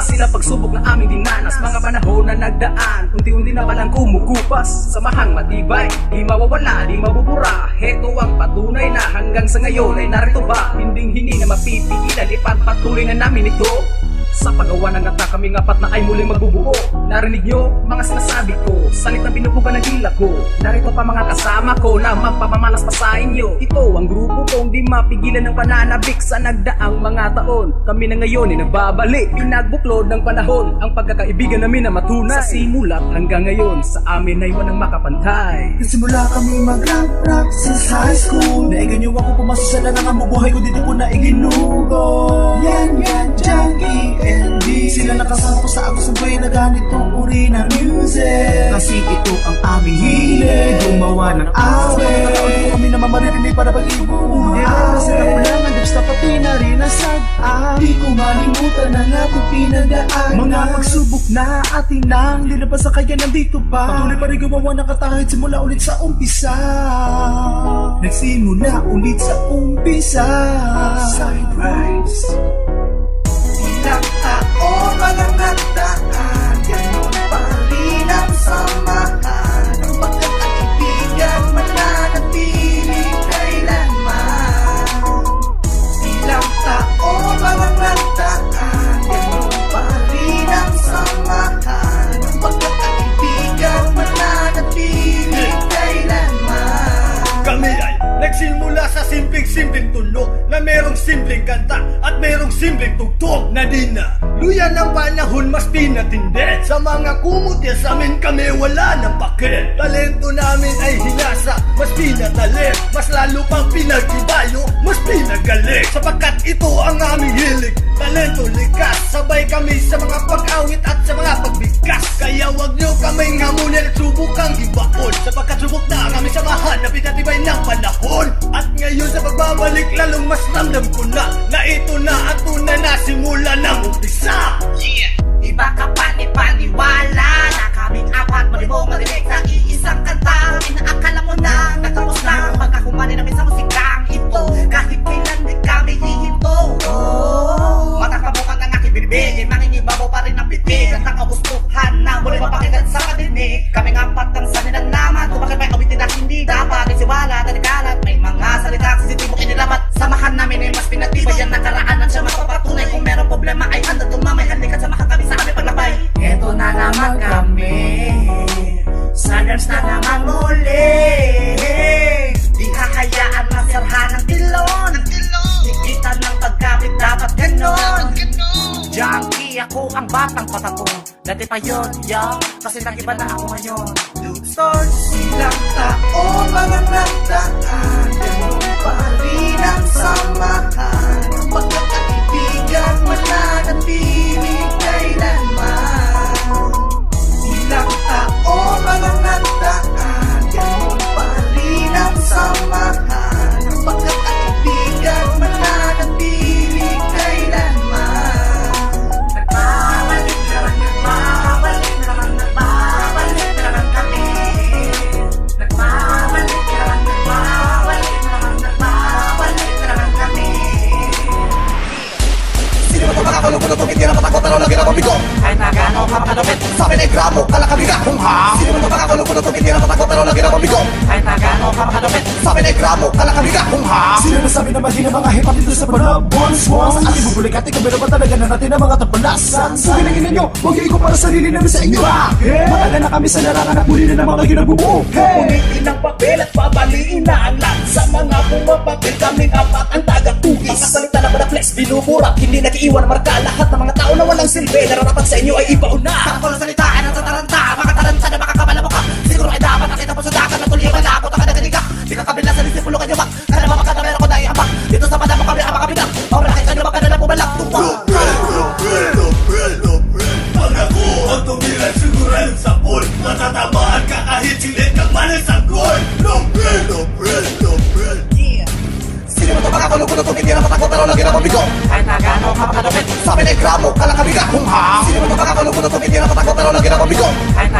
Sila pagsubok na aming dinanas, mga panahon na nagdaan, unti-unti na palang kumukupas. Samahang matibay, di mawawala, di mabubura. Heto ang patunay na hanggang sa ngayon ay narito ba. Hinding-hindi na mapipigilan, ipagpatuloy na namin ito. Sa paggawa ng kanta kaming apat na ay muling magbubuo. Narinig nyo mga sinasabi ko, salitang pinupukan ng dila ko. Narito pa mga kasama ko na magpapamalas pa sa inyo. Ito ang grupo kong di mapigilan ng pananabik sa nagdaang mga taon. Kami na ngayon ay nagbabalik, pinagbuklod ng panahon ang pagkakaibigan namin na matunay. Sa simulat hanggang ngayon, sa amin ay walang makapantay. Nagsimula kami mag-rap since high school. Naigan nyo ako pumasok sa lanang ang bubuhay ko dito ko na iginugo. Yan, Junkie ND. Sila nakasama ko sa agos ng buhay na ganitong uri ng music. Kasi ito ang aming hilig, gumawa ng awit. Nakataon ko kami na mamarinig para pag-ibuhay. Sila ko lang ang dips na pati na rin nasag. Di ko malimutan ang ating pinagdaan. Mga pagsubok na ating nang dinabas sa kaya nandito pa. Patuloy pa rin gumawa ng katahid simula ulit sa umpisa. Nagsimula ulit sa umpisa. Side Rise. Ilang taon mga nagdaan, ganun pa rin ang samahan. Ang pagkakaibigan mananatili kailanman. Ilang taon mga nagdaan, ganun pa rin ang samahan. Ang pagkakaibigan mananatili kailanman. Kami ay nagsimula sa simpleng tunog na merong simpleng kanta at merong simpleng tugtog na di na luya ng panahon mas pinatindi. Sa mga kumutya sa amin kami wala ng pakit. Talento namin ay hinasa, mas pinatalim, mas lalo pang pinagkibayo, mas pinagaling. Sapagkat ito ang aming hilig, talento likas. Sabay kami sa mga pag-awit at sa mga pagbigkas. Kaya wag nyo kaming hamunin at subukang gibaon, sapagkat subok na kami samahan na pinatibay ng panahon. At ngayon sa pagbabalik lalong mas ramdam ko na ito na ang tunay na simula ng umpisa. Yeah. Iba ka panipaniwala na kaming apat malibong marinig sa iisang kanta. Inaakala mo na natapos na ang pagkakumani namin sa musikang ito. Kahit kailan di kami hihinto. Matakabukan ng aking binibig, mangingibabaw pa rin ang pitig. At ang kagustuhan na muli mapakinggan sa padinig. Kaming apat ang saninang naman, kung bakit may awitin na hindi dapat isiwala at nagalat. May mga salita sisitibo inilamat. Samahan namin ay mas pinatibay ang nakaraanan siya mapapatunay. Kung meron problema ay handa tumamay. Halikan sama kami sa aming paglakbay. Eto na naman kami, Sanders na naman muli. Di hahayaan masirhan ng tilon. Dikitan ng pagkapit dapat ganon. Junkie ako ang batang patatong. Dati pa yun, kasi nag-iba na ako ngayon. Stars, ilang taon mga nagdaan, ganun pa rin ang samahan. Ang pagkakaibigan mananatili kailanman. Ilang taon mga nagdaan, ganun pa rin ang samahan. Ang pagkakaibigan mananatili kailanman. Nagbabalik naman, nagbabalik naman, nagbabalik naman kami. Nagbabalik naman, nagbabalik naman, nagbabalik naman kami. Sino ba ito makakulong-kulong kung hindi na matakot pero lagi na mabigo? Kahit na gano'n ka makalupit, Sabi na gramo, kalakabiga kung ha. Sino ba ito makakulong-kulong kung hindi na matakot pero lagi na mabigo? kahit na gano'n ka makalupit. Sabi na gramo, kalakabiga kung ha. Sino na sabi na mahina mga hip-hop dito sa panabon swans? Sa ating bubulikati kami naman talaga na natin ang mga tapalasan. Sabi na ninyo, huwag yung iko para sarili namin sa inyo. Matagal na kami sa larangan at muli na ng mga ginagbubuo. Punitin ng papel at pabaliin na ang lahat. Sa mga pumapapil kaming apat ang taga-tugis. Mga salita na manaplex, binuburak, hindi nag-iiwan marka. Lahat ng mga tao na walang silbi, nararapat sa inyo ay ibauna. Takbo ng salita ay natataranta, mga taranta na makakabala mo ka. Siguro ay dapat nakita mo sa dagat na tuloy ang malabot ang kadagaliga. Dahil sa pool, matatamaan ka kahit silit kang malis sa goal. No bread, no bread, no bread. Sino mo ito mga kulong-kulong kung hindi na matakot pero lagi na mabigo? Kahit na gano'ng kapakadupit, Sabi na ikramo, kalakabiga. Sino mo ito mga kulong-kulong kung hindi na matakot pero lagi na mabigo? kahit na